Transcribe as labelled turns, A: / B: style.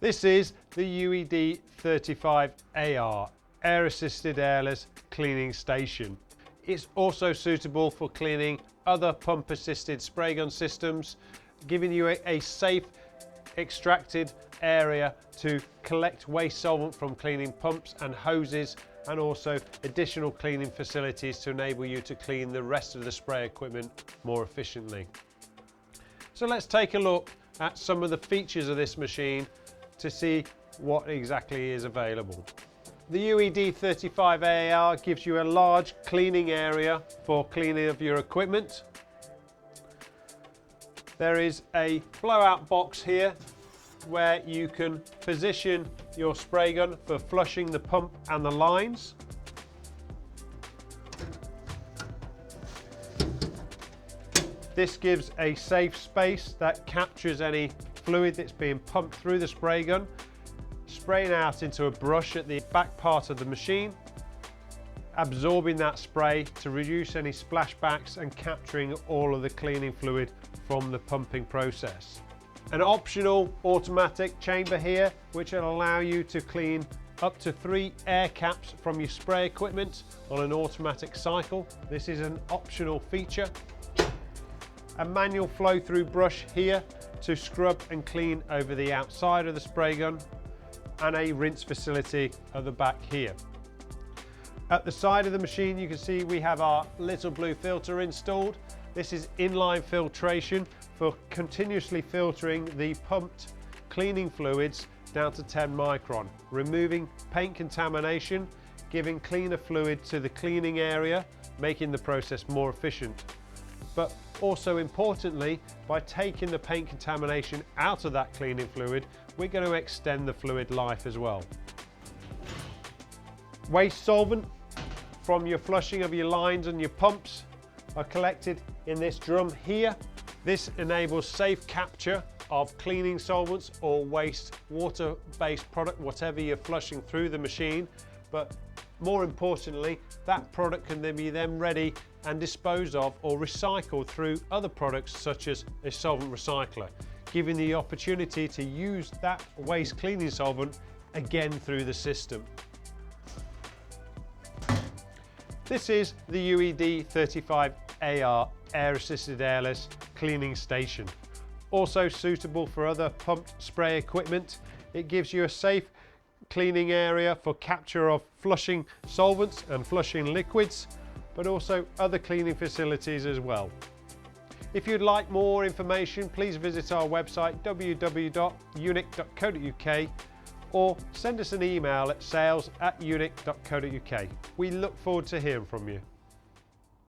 A: This is the UED-35AR Air Assisted Airless Cleaning Station. It's also suitable for cleaning other pump assisted spray gun systems, giving you a safe extracted area to collect waste solvent from cleaning pumps and hoses, and also additional cleaning facilities to enable you to clean the rest of the spray equipment more efficiently. So let's take a look at some of the features of this machine to see what exactly is available. The UED-35AR gives you a large cleaning area for cleaning of your equipment. There is a blowout box here where you can position your spray gun for flushing the pump and the lines. This gives a safe space that captures any fluid that's being pumped through the spray gun, spraying out into a brush at the back part of the machine, absorbing that spray to reduce any splashbacks and capturing all of the cleaning fluid from the pumping process. An optional automatic chamber here which will allow you to clean up to 3 air caps from your spray equipment on an automatic cycle. This is an optional feature. A manual flow through brush here to scrub and clean over the outside of the spray gun, and a rinse facility at the back here. At the side of the machine you can see we have our little blue filter installed. This is inline filtration for continuously filtering the pumped cleaning fluids down to 10 micron, removing paint contamination, giving cleaner fluid to the cleaning area, making the process more efficient. But also importantly, by taking the paint contamination out of that cleaning fluid, we're going to extend the fluid life as well. Waste solvent from your flushing of your lines and your pumps are collected in this drum here. This enables safe capture of cleaning solvents or waste water-based product, whatever you're flushing through the machine. But more importantly, that product can then be ready and disposed of or recycled through other products such as a solvent recycler, giving the opportunity to use that waste cleaning solvent again through the system. This is the UED-35AR Air Assisted Airless Cleaning Station. Also suitable for other pumped spray equipment. It gives you a safe cleaning area for capture of flushing solvents and flushing liquids, but also other cleaning facilities as well. If you'd like more information, please visit our website www.unic.co.uk or send us an email at sales@unic.co.uk. We look forward to hearing from you.